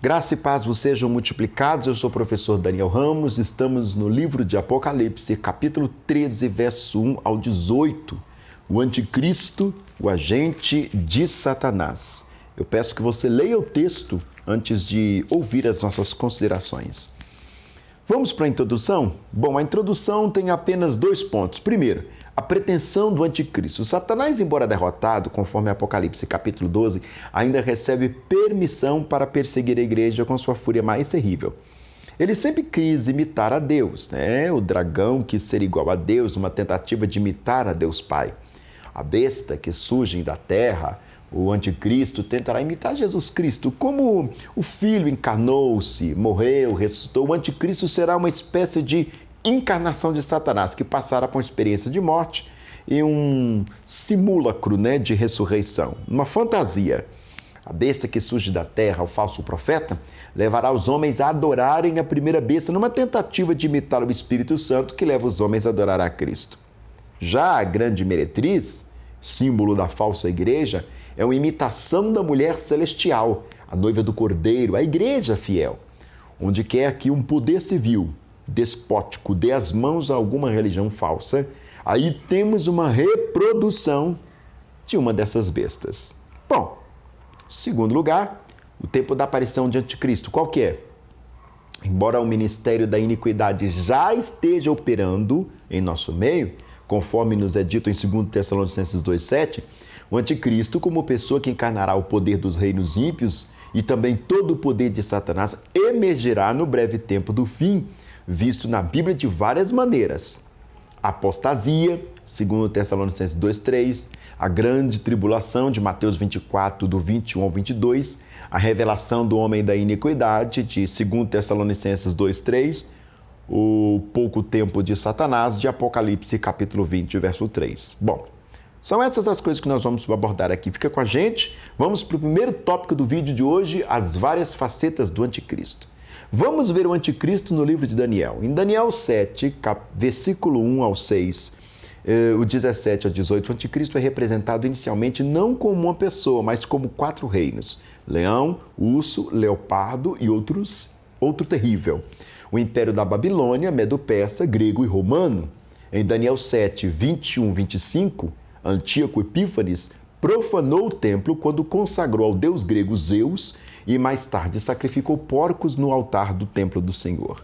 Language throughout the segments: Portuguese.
Graça e paz vos sejam multiplicados. Eu sou o professor Daniel Ramos. Estamos no livro de Apocalipse, capítulo 13, verso 1 ao 18. O anticristo, o agente de Satanás. Eu peço que você leia o texto antes de ouvir as nossas considerações. Vamos para a introdução? Bom, a introdução tem apenas 2 pontos. Primeiro, a pretensão do anticristo. Satanás, embora derrotado, conforme Apocalipse capítulo 12, ainda recebe permissão para perseguir a igreja com sua fúria mais terrível. Ele sempre quis imitar a Deus, né? O dragão quis ser igual a Deus, uma tentativa de imitar a Deus Pai. A besta que surge da terra, o anticristo, tentará imitar Jesus Cristo. Como o Filho encarnou-se, morreu, ressuscitou, o anticristo será uma espécie de encarnação de Satanás, que passará por uma experiência de morte e um simulacro, de ressurreição, uma fantasia. A besta que surge da terra, o falso profeta, levará os homens a adorarem a primeira besta numa tentativa de imitar o Espírito Santo que leva os homens a adorar a Cristo. Já a grande meretriz, símbolo da falsa igreja, é uma imitação da mulher celestial, a noiva do Cordeiro, a igreja fiel. Onde quer que um poder civil despótico dê as mãos a alguma religião falsa, aí temos uma reprodução de uma dessas bestas. Bom, segundo lugar, o tempo da aparição de Anticristo, qual que é? Embora o ministério da iniquidade já esteja operando em nosso meio, conforme nos é dito em 2 Tessalonicenses 2,7, o anticristo, como pessoa que encarnará o poder dos reinos ímpios e também todo o poder de Satanás, emergirá no breve tempo do fim, visto na Bíblia de várias maneiras. A apostasia, 2 Tessalonicenses 2,3, a grande tribulação de Mateus 24, do 21 ao 22, a revelação do homem da iniquidade, de 2 Tessalonicenses 2,3, o pouco tempo de Satanás, de Apocalipse capítulo 20, verso 3. Bom, são essas as coisas que nós vamos abordar aqui. Fica com a gente. Vamos para o primeiro tópico do vídeo de hoje, as várias facetas do anticristo. Vamos ver o anticristo no livro de Daniel. Em Daniel 7, versículo 1 ao 6, o 17 ao 18, o anticristo é representado inicialmente não como uma pessoa, mas como 4 reinos: leão, urso, leopardo e outro terrível. O império da Babilônia, Medo-Persa, grego e romano. Em Daniel 7, 21, 25, Antíoco Epífanes profanou o templo quando consagrou ao deus grego Zeus e mais tarde sacrificou porcos no altar do templo do Senhor.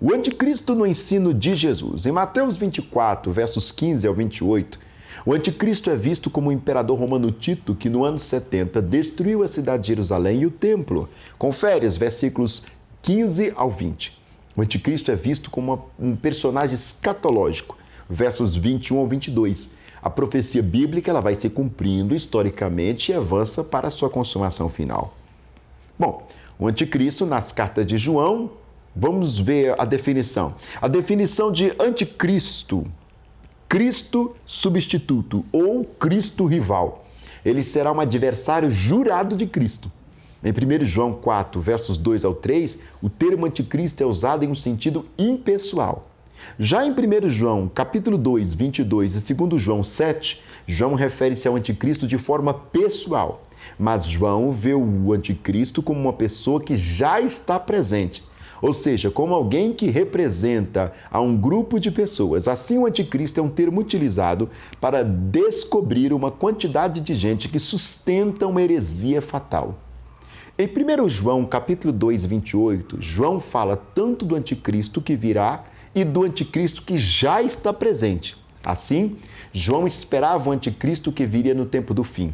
O anticristo no ensino de Jesus. Em Mateus 24, versos 15 ao 28, o anticristo é visto como o imperador romano Tito, que no ano 70 destruiu a cidade de Jerusalém e o templo. Confere os versículos 15 ao 20. O anticristo é visto como um personagem escatológico, versos 21 ao 22. A profecia bíblica ela vai se cumprindo historicamente e avança para a sua consumação final. Bom, o anticristo nas cartas de João, vamos ver a definição. A definição de anticristo, Cristo substituto ou Cristo rival. Ele será um adversário jurado de Cristo. Em 1 João 4, versos 2 ao 3, o termo anticristo é usado em um sentido impessoal. Já em 1 João, capítulo 2, 22 e 2 João 7, João refere-se ao anticristo de forma pessoal. Mas João vê o anticristo como uma pessoa que já está presente, ou seja, como alguém que representa a um grupo de pessoas. Assim, o anticristo é um termo utilizado para descobrir uma quantidade de gente que sustenta uma heresia fatal. Em 1 João, capítulo 2, 28, João fala tanto do anticristo que virá e do anticristo que já está presente. Assim, João esperava o anticristo que viria no tempo do fim.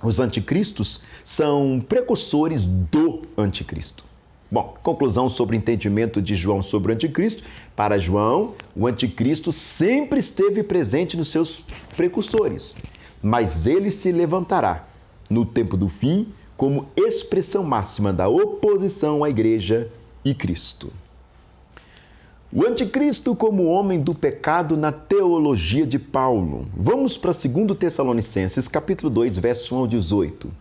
Os anticristos são precursores do anticristo. Bom, conclusão sobre o entendimento de João sobre o anticristo. Para João, o anticristo sempre esteve presente nos seus precursores, mas ele se levantará no tempo do fim como expressão máxima da oposição à igreja e Cristo. O anticristo como homem do pecado na teologia de Paulo. Vamos para 2 Tessalonicenses, capítulo 2, verso 1 ao 18.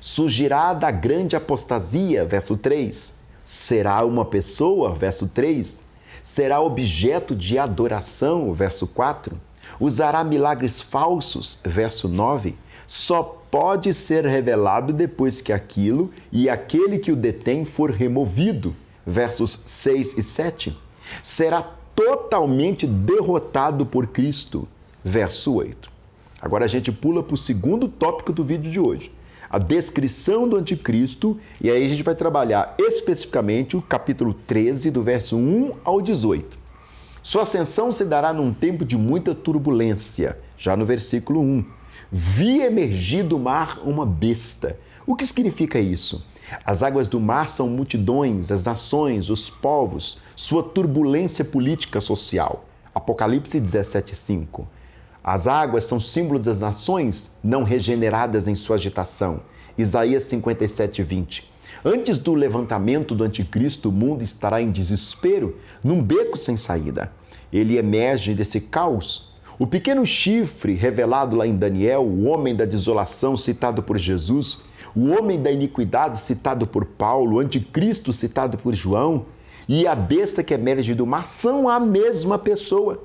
Surgirá da grande apostasia, verso 3. Será uma pessoa, verso 3. Será objeto de adoração, verso 4. Usará milagres falsos, verso 9. Só pode ser revelado depois que aquilo e aquele que o detém for removido. Versos 6 e 7. Será totalmente derrotado por Cristo. Verso 8. Agora a gente pula para o segundo tópico do vídeo de hoje. A descrição do anticristo, e aí a gente vai trabalhar especificamente o capítulo 13, do verso 1 ao 18. Sua ascensão se dará num tempo de muita turbulência, já no versículo 1. Vi emergir do mar uma besta. O que significa isso? As águas do mar são multidões, as nações, os povos, sua turbulência política social. Apocalipse 17:5. As águas são símbolo das nações não regeneradas em sua agitação. Isaías 57:20. Antes do levantamento do anticristo, o mundo estará em desespero, num beco sem saída. Ele emerge desse caos. O pequeno chifre revelado lá em Daniel, o homem da desolação citado por Jesus, o homem da iniquidade citado por Paulo, o anticristo citado por João e a besta que emerge do mar são a mesma pessoa.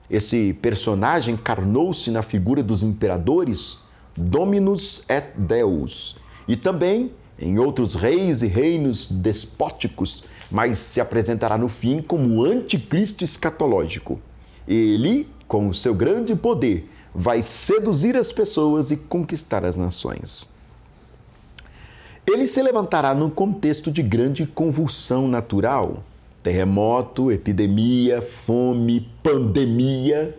Esse personagem encarnou-se na figura dos imperadores, Dominus et Deus, e também em outros reis e reinos despóticos, mas se apresentará no fim como o anticristo escatológico. Ele, com o seu grande poder, vai seduzir as pessoas e conquistar as nações. Ele se levantará num contexto de grande convulsão natural. Terremoto, epidemia, fome, pandemia.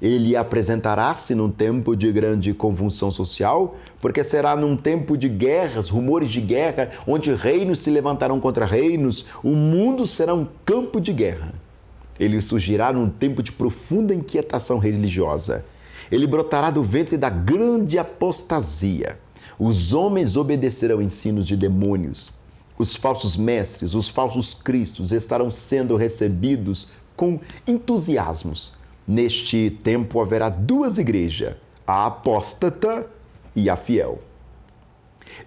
Ele apresentará-se num tempo de grande convulsão social, porque será num tempo de guerras, rumores de guerra, onde reinos se levantarão contra reinos, o mundo será um campo de guerra. Ele surgirá num tempo de profunda inquietação religiosa. Ele brotará do ventre da grande apostasia. Os homens obedecerão ensinos de demônios. Os falsos mestres, os falsos cristos estarão sendo recebidos com entusiasmos. Neste tempo haverá duas igrejas, a apóstata e a fiel.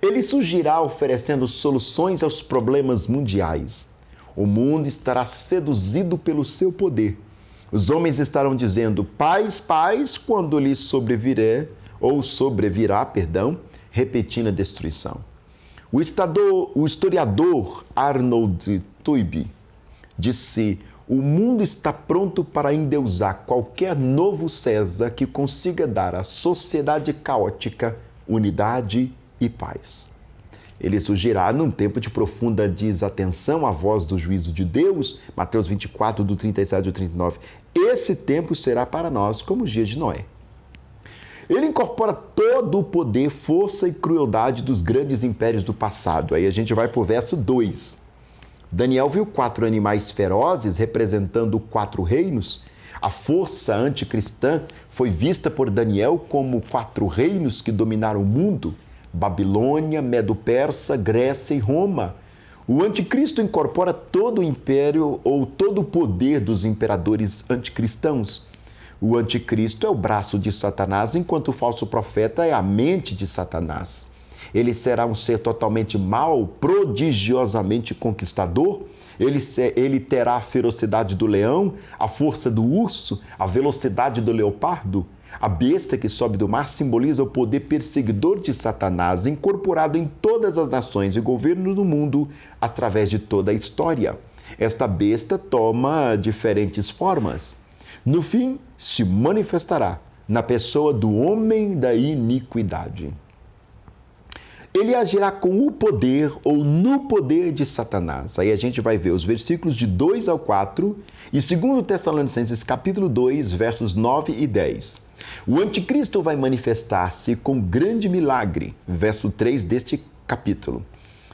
Ele surgirá oferecendo soluções aos problemas mundiais. O mundo estará seduzido pelo seu poder. Os homens estarão dizendo paz, paz, quando lhe sobrevirá, repetindo a destruição. O historiador Arnold Toynbee disse: o mundo está pronto para endeusar qualquer novo César que consiga dar à sociedade caótica unidade e paz. Ele surgirá num tempo de profunda desatenção à voz do juízo de Deus, Mateus 24, do 37 ao 39. Esse tempo será para nós como os dias de Noé. Ele incorpora todo o poder, força e crueldade dos grandes impérios do passado. Aí a gente vai para o verso 2. Daniel viu 4 animais ferozes representando 4 reinos. A força anticristã foi vista por Daniel como 4 reinos que dominaram o mundo: Babilônia, Medo-Persa, Grécia e Roma. O anticristo incorpora todo o império ou todo o poder dos imperadores anticristãos. O anticristo é o braço de Satanás, enquanto o falso profeta é a mente de Satanás. Ele será um ser totalmente mau, prodigiosamente conquistador. Ele terá a ferocidade do leão, a força do urso, a velocidade do leopardo. A besta que sobe do mar simboliza o poder perseguidor de Satanás, incorporado em todas as nações e governos do mundo através de toda a história. Esta besta toma diferentes formas. No fim, se manifestará na pessoa do homem da iniquidade. Ele agirá com o poder ou no poder de Satanás. Aí a gente vai ver os versículos de 2 ao 4 e 2 Tessalonicenses capítulo 2, versos 9 e 10. O anticristo vai manifestar-se com grande milagre, verso 3 deste capítulo.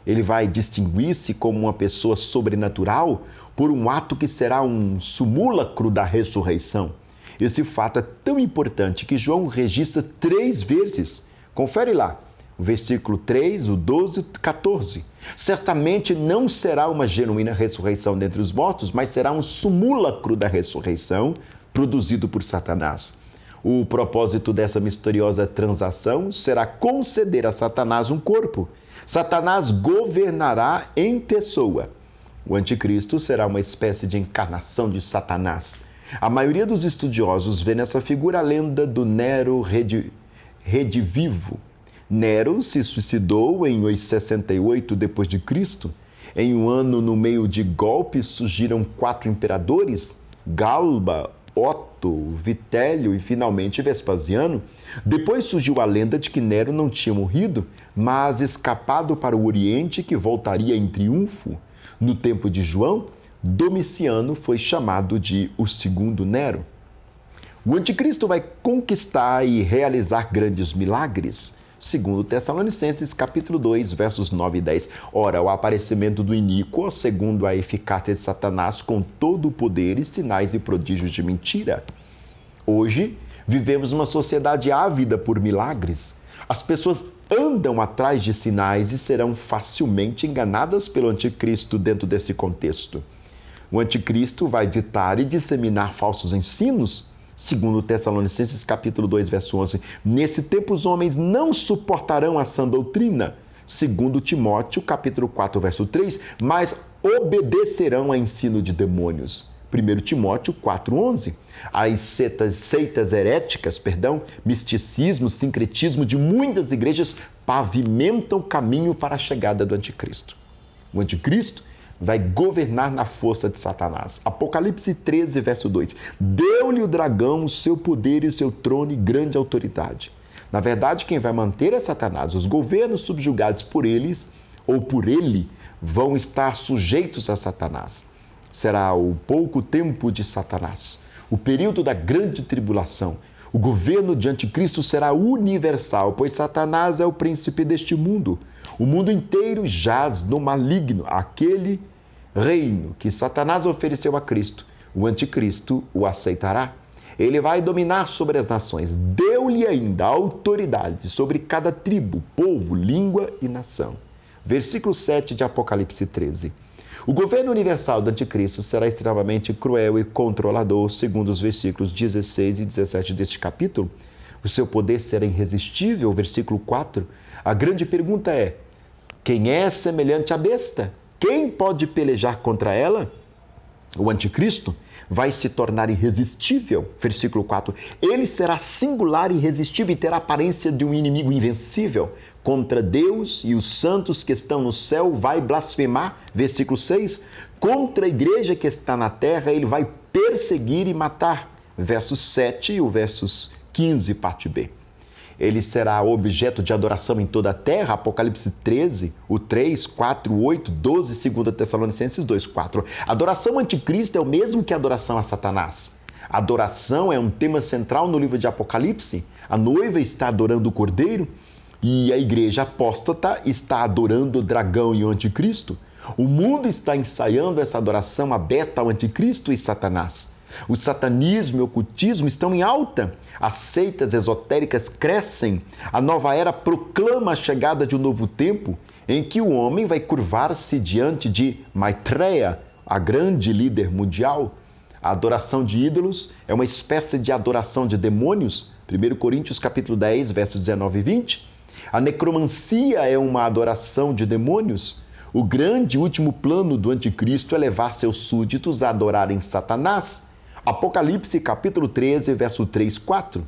Ele vai distinguir-se como uma pessoa sobrenatural por um ato que será um simulacro da ressurreição. Esse fato é tão importante que João registra 3 vezes. Confere lá, o versículo 3, o 12 e o 14. Certamente não será uma genuína ressurreição dentre os mortos, mas será um simulacro da ressurreição produzido por Satanás. O propósito dessa misteriosa transação será conceder a Satanás um corpo. Satanás governará em pessoa. O anticristo será uma espécie de encarnação de Satanás. A maioria dos estudiosos vê nessa figura a lenda do Nero redivivo. Nero se suicidou em 68 d.C. Em um ano no meio de golpes surgiram 4 imperadores, Galba, Otto, Vitélio e finalmente Vespasiano. Depois surgiu a lenda de que Nero não tinha morrido, mas escapado para o Oriente, que voltaria em triunfo. No tempo de João, Domiciano foi chamado de o segundo Nero. O anticristo vai conquistar e realizar grandes milagres. Segundo Tessalonicenses, capítulo 2, versos 9 e 10. Ora, o aparecimento do iníquo, segundo a eficácia de Satanás, com todo o poder e sinais e prodígios de mentira. Hoje, vivemos uma sociedade ávida por milagres. As pessoas andam atrás de sinais e serão facilmente enganadas pelo anticristo dentro desse contexto. O anticristo vai ditar e disseminar falsos ensinos. Segundo Tessalonicenses capítulo 2, verso 11, nesse tempo os homens não suportarão a sã doutrina. Segundo Timóteo capítulo 4, verso 3, mas obedecerão a ensino de demônios. 1 Timóteo 4, 11. As seitas heréticas, misticismo, sincretismo de muitas igrejas pavimentam o caminho para a chegada do anticristo. O anticristo vai governar na força de Satanás. Apocalipse 13, verso 2. Deu-lhe o dragão o seu poder e o seu trono e grande autoridade. Na verdade, quem vai manter é Satanás. Os governos subjugados por eles ou por ele vão estar sujeitos a Satanás. Será o pouco tempo de Satanás, o período da grande tribulação. O governo de anticristo será universal, pois Satanás é o príncipe deste mundo. O mundo inteiro jaz no maligno, aquele reino que Satanás ofereceu a Cristo. O anticristo o aceitará. Ele vai dominar sobre as nações. Deu-lhe ainda autoridade sobre cada tribo, povo, língua e nação. Versículo 7 de Apocalipse 13. O governo universal do anticristo será extremamente cruel e controlador, segundo os versículos 16 e 17 deste capítulo. O seu poder será irresistível, versículo 4. A grande pergunta é: quem é semelhante à besta? Quem pode pelejar contra ela? O anticristo vai se tornar irresistível, versículo 4. Ele será singular e irresistível e terá a aparência de um inimigo invencível. Contra Deus e os santos que estão no céu vai blasfemar, versículo 6. Contra a igreja que está na terra ele vai perseguir e matar, versos 7 e o versos 15, parte B. Ele será objeto de adoração em toda a terra, Apocalipse 13, o 3, 4, 8, 12, 2 Tessalonicenses 2, 4. Adoração anticristo é o mesmo que adoração a Satanás. Adoração é um tema central no livro de Apocalipse. A noiva está adorando o Cordeiro e a igreja apóstata está adorando o dragão e o anticristo. O mundo está ensaiando essa adoração aberta ao anticristo e Satanás. O satanismo e o ocultismo estão em alta. As seitas esotéricas crescem. A nova era proclama a chegada de um novo tempo em que o homem vai curvar-se diante de Maitreya, a grande líder mundial. A adoração de ídolos é uma espécie de adoração de demônios. 1 Coríntios capítulo 10, versos 19 e 20. A necromancia é uma adoração de demônios. O grande e último plano do anticristo é levar seus súditos a adorarem Satanás. Apocalipse capítulo 13, verso 3, 4.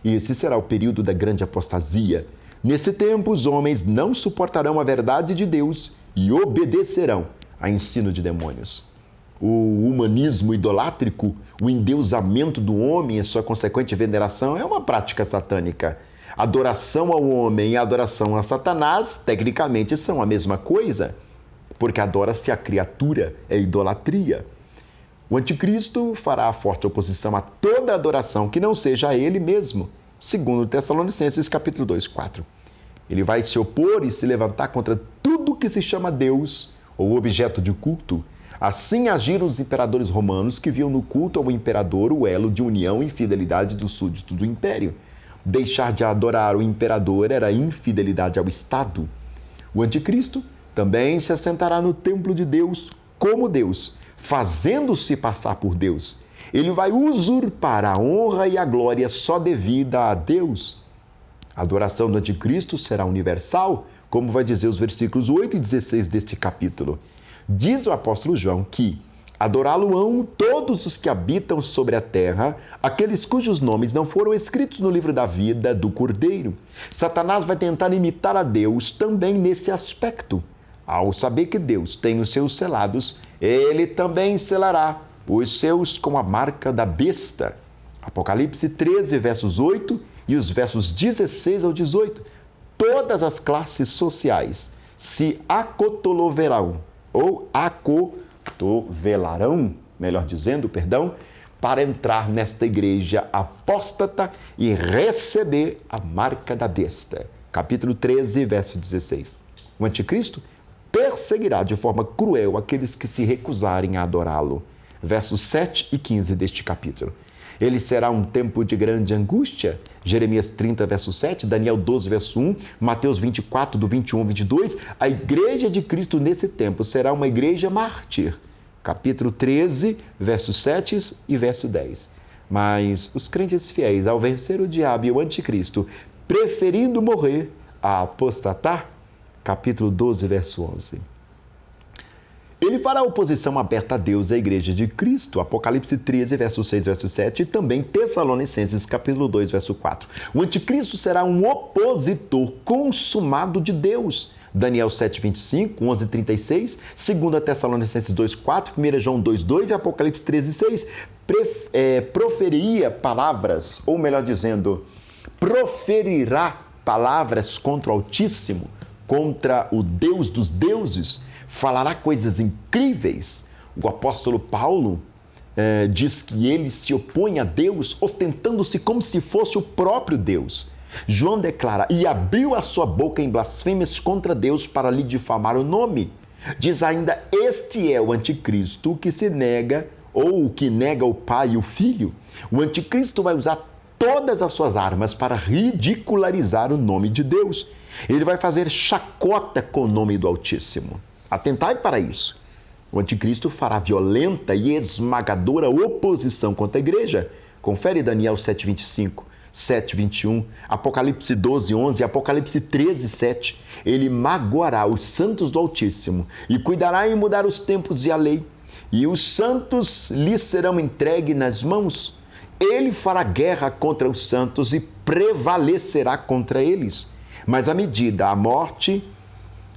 E esse será o período da grande apostasia. Nesse tempo, os homens não suportarão a verdade de Deus e obedecerão a ensino de demônios. O humanismo idolátrico, o endeusamento do homem e sua consequente veneração é uma prática satânica. Adoração ao homem e adoração a Satanás, tecnicamente, são a mesma coisa, porque adora-se a criatura, é idolatria. O anticristo fará forte oposição a toda adoração que não seja a ele mesmo, segundo Tessalonicenses capítulo 2, 4. Ele vai se opor e se levantar contra tudo que se chama Deus ou objeto de culto. Assim agiram os imperadores romanos que viam no culto ao imperador o elo de união e fidelidade dos súditos do império. Deixar de adorar o imperador era infidelidade ao Estado. O anticristo também se assentará no templo de Deus como Deus, fazendo-se passar por Deus. Ele vai usurpar a honra e a glória só devida a Deus. A adoração do anticristo será universal, como vai dizer os versículos 8 e 16 deste capítulo. Diz o apóstolo João que Adorá-lo-ão todos os que habitam sobre a terra, aqueles cujos nomes não foram escritos no livro da vida do Cordeiro. Satanás vai tentar imitar a Deus também nesse aspecto. Ao saber que Deus tem os seus selados, ele também selará os seus com a marca da besta. Apocalipse 13, versos 8 e os versos 16 ao 18. Todas as classes sociais se acotovelarão, ou acotovelarão, melhor dizendo, para entrar nesta igreja apóstata e receber a marca da besta. Capítulo 13, verso 16. O anticristo perseguirá de forma cruel aqueles que se recusarem a adorá-lo. Versos 7 e 15 deste capítulo. Ele será um tempo de grande angústia. Jeremias 30, verso 7, Daniel 12, verso 1, Mateus 24, do 21 ao 22. A igreja de Cristo nesse tempo será uma igreja mártir. Capítulo 13, versos 7 e verso 10. Mas os crentes fiéis, ao vencer o diabo e o anticristo, preferindo morrer a apostatar, capítulo 12, verso 11. Ele fará oposição aberta a Deus e à igreja de Cristo, Apocalipse 13, verso 6, verso 7, e também Tessalonicenses, capítulo 2, verso 4. O anticristo será um opositor consumado de Deus, Daniel 7, 25, 11, 36, 2 Tessalonicenses 2, 4, 1 João 2, 2 e Apocalipse 13, 6. Proferia palavras, ou melhor dizendo, proferirá palavras contra o Altíssimo, contra o Deus dos deuses, falará coisas incríveis. O apóstolo Paulo diz que ele se opõe a Deus, ostentando-se como se fosse o próprio Deus. João declara, e abriu a sua boca em blasfêmias contra Deus para lhe difamar o nome. Diz ainda, este é o anticristo que se nega, ou que nega o Pai e o Filho. O anticristo vai usar todas as suas armas para ridicularizar o nome de Deus. Ele vai fazer chacota com o nome do Altíssimo. Atentai para isso. O anticristo fará violenta e esmagadora oposição contra a igreja. Confere Daniel 7, 25, 7, 21, Apocalipse 12, 11, Apocalipse 13, 7. Ele magoará os santos do Altíssimo e cuidará em mudar os tempos e a lei. E os santos lhe serão entregues nas mãos. Ele fará guerra contra os santos e prevalecerá contra eles. Mas à medida a morte,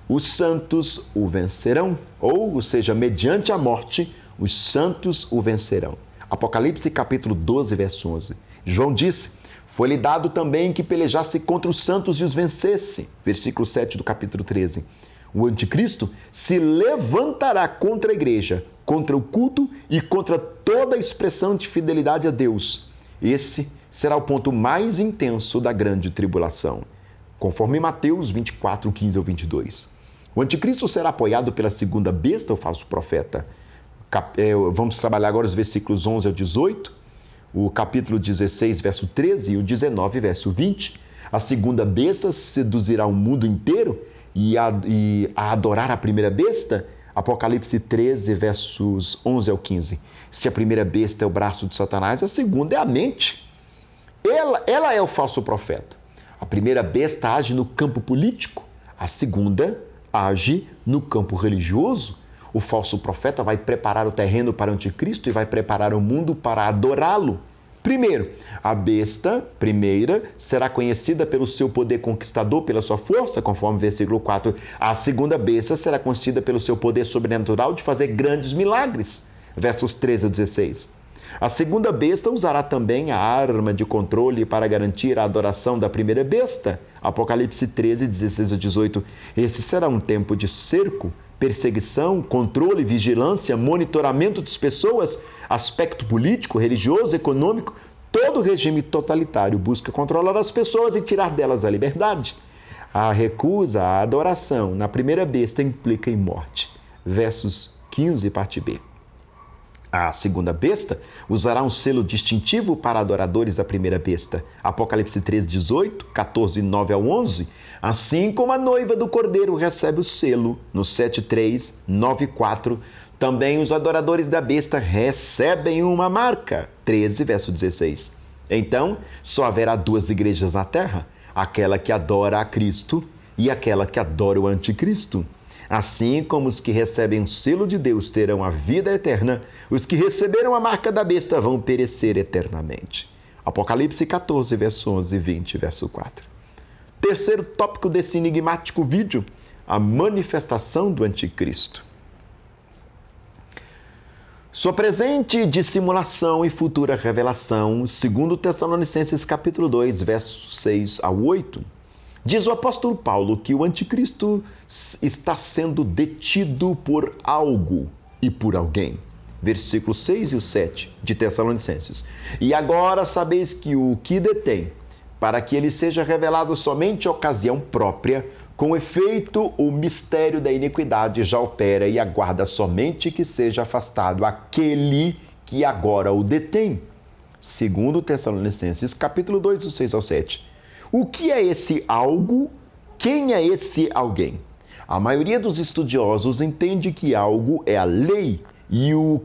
os santos o vencerão, ou seja, mediante a morte, os santos o vencerão. Apocalipse capítulo 12, verso 11. João disse, foi-lhe dado também que pelejasse contra os santos e os vencesse. Versículo 7 do capítulo 13. O anticristo se levantará contra a igreja, contra o culto e contra toda a expressão de fidelidade a Deus. Esse será o ponto mais intenso da grande tribulação. Conforme Mateus 24, 15 ao 22. O anticristo será apoiado pela segunda besta, o falso profeta. Vamos trabalhar agora os versículos 11 ao 18, o capítulo 16, verso 13 e o 19, verso 20. A segunda besta seduzirá o mundo inteiro e a adorar a primeira besta. Apocalipse 13, versos 11 ao 15. Se a primeira besta é o braço de Satanás, a segunda é a mente. Ela é o falso profeta. A primeira besta age no campo político, a segunda age no campo religioso. O falso profeta vai preparar o terreno para o anticristo e vai preparar o mundo para adorá-lo. Primeiro, a besta, primeira, será conhecida pelo seu poder conquistador, pela sua força, conforme versículo 4. A segunda besta será conhecida pelo seu poder sobrenatural de fazer grandes milagres, versos 13 a 16. A segunda besta usará também a arma de controle para garantir a adoração da primeira besta. Apocalipse 13, 16 a 18. Esse será um tempo de cerco, perseguição, controle, vigilância, monitoramento das pessoas, aspecto político, religioso, econômico. Todo regime totalitário busca controlar as pessoas e tirar delas a liberdade. A recusa à adoração na primeira besta implica em morte. Versos 15, parte B. A segunda besta usará um selo distintivo para adoradores da primeira besta. Apocalipse 13, 18, 14, 9 ao 11. Assim como a noiva do Cordeiro recebe o selo, no 7, 3, 9, 4, também os adoradores da besta recebem uma marca. 13, verso 16. Então, só haverá duas igrejas na terra, aquela que adora a Cristo e aquela que adora o anticristo. Assim como os que recebem o selo de Deus terão a vida eterna, os que receberam a marca da besta vão perecer eternamente. Apocalipse 14, verso 11, 20, verso 4. Terceiro tópico desse enigmático vídeo, a manifestação do anticristo. Sua presente dissimulação e futura revelação, segundo Tessalonicenses capítulo 2, versos 6 ao 8, diz o apóstolo Paulo que o anticristo está sendo detido por algo e por alguém. Versículos 6 e 7 de Tessalonicenses. E agora sabeis que o que detém, para que ele seja revelado somente em ocasião própria, com efeito, o mistério da iniquidade já opera e aguarda somente que seja afastado aquele que agora o detém. Segundo Tessalonicenses, capítulo 2, 6 ao 7. O que é esse algo? Quem é esse alguém? A maioria dos estudiosos entende que algo é a lei e o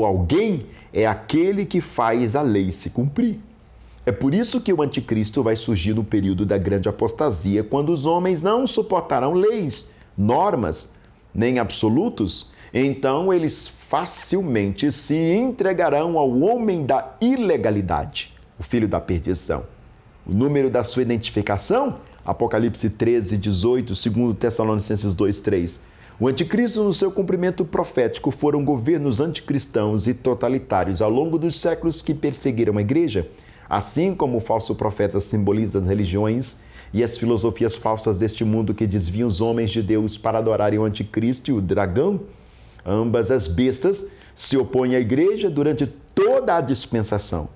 alguém é aquele que faz a lei se cumprir. É por isso que o anticristo vai surgir no período da grande apostasia, quando os homens não suportarão leis, normas, nem absolutos. Então eles facilmente se entregarão ao homem da ilegalidade, o filho da perdição. O número da sua identificação, Apocalipse 13, 18, segundo Tessalonicenses 2, 3. O anticristo, no seu cumprimento profético, foram governos anticristãos e totalitários ao longo dos séculos que perseguiram a igreja. Assim como o falso profeta simboliza as religiões e as filosofias falsas deste mundo que desviam os homens de Deus para adorarem o anticristo e o dragão, ambas as bestas se opõem à igreja durante toda a dispensação.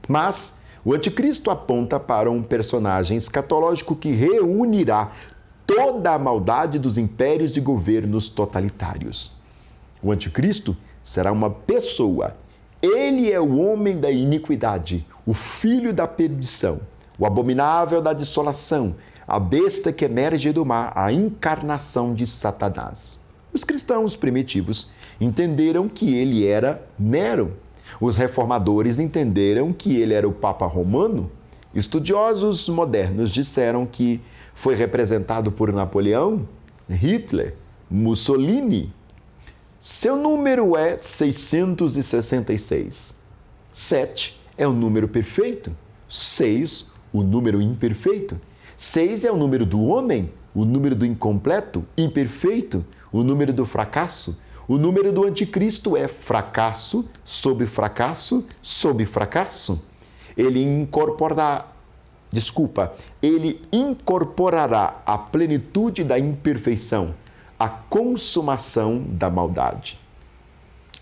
Mas o anticristo aponta para um personagem escatológico que reunirá toda a maldade dos impérios e governos totalitários. O anticristo será uma pessoa. Ele é o homem da iniquidade, o filho da perdição, o abominável da desolação, a besta que emerge do mar, a encarnação de Satanás. Os cristãos primitivos entenderam que ele era Nero. Os reformadores entenderam que ele era o Papa Romano. Estudiosos modernos disseram que foi representado por Napoleão, Hitler, Mussolini. Seu número é 666. 7 é o número perfeito. 6, o número imperfeito. 6 é o número do homem, o número do incompleto, imperfeito, o número do fracasso. O número do anticristo é fracasso sobre fracasso sobre fracasso. Ele incorporará a plenitude da imperfeição, a consumação da maldade.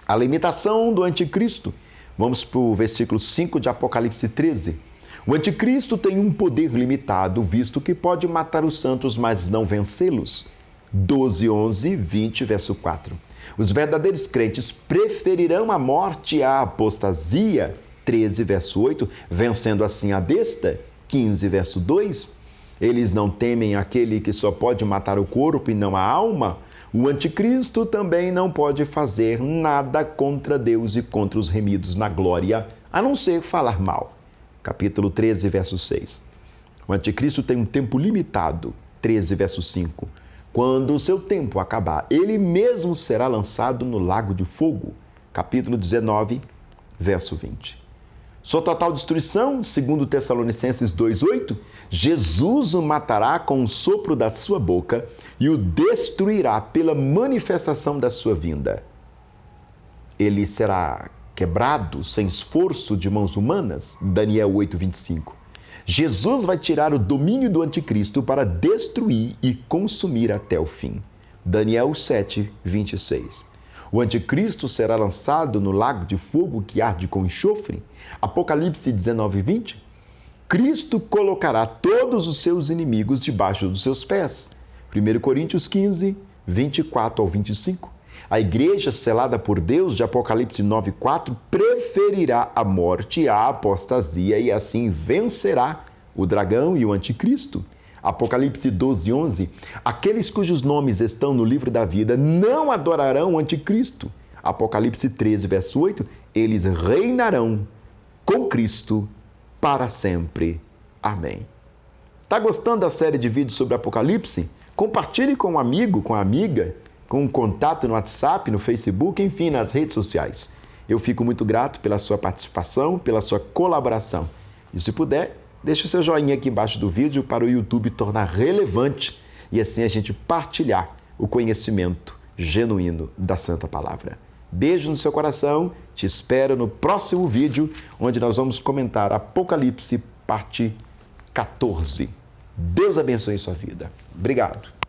A limitação do anticristo. Vamos para o versículo 5 de Apocalipse 13. O anticristo tem um poder limitado, visto que pode matar os santos, mas não vencê-los. 12, 11, 20, verso 4. Os verdadeiros crentes preferirão a morte à apostasia. 13, verso 8, vencendo assim a besta. 15, verso 2. Eles não temem aquele que só pode matar o corpo e não a alma. O anticristo também não pode fazer nada contra Deus e contra os remidos na glória, a não ser falar mal. Capítulo 13, verso 6. O anticristo tem um tempo limitado. 13, verso 5. Quando o seu tempo acabar, ele mesmo será lançado no lago de fogo. Capítulo 19, verso 20. Sua total destruição, segundo Tessalonicenses 2,8, Jesus o matará com o sopro da sua boca e o destruirá pela manifestação da sua vinda. Ele será quebrado sem esforço de mãos humanas, Daniel 8,25. Jesus vai tirar o domínio do anticristo para destruir e consumir até o fim, Daniel 7,26. O anticristo será lançado no lago de fogo que arde com enxofre, Apocalipse 19:20. Cristo colocará todos os seus inimigos debaixo dos seus pés, 1 Coríntios 15, 24 ao 25. A igreja selada por Deus, de Apocalipse 9:4, preferirá a morte à apostasia e assim vencerá o dragão e o anticristo. Apocalipse 12:11, aqueles cujos nomes estão no livro da vida não adorarão o anticristo. Apocalipse 13, verso 8, eles reinarão com Cristo para sempre. Amém. Tá gostando da série de vídeos sobre Apocalipse? Compartilhe com um amigo, com uma amiga, com um contato no WhatsApp, no Facebook, enfim, nas redes sociais. Eu fico muito grato pela sua participação, pela sua colaboração. E se puder, deixe o seu joinha aqui embaixo do vídeo para o YouTube tornar relevante e assim a gente partilhar o conhecimento genuíno da Santa Palavra. Beijo no seu coração, te espero no próximo vídeo, onde nós vamos comentar Apocalipse, parte 14. Deus abençoe sua vida. Obrigado.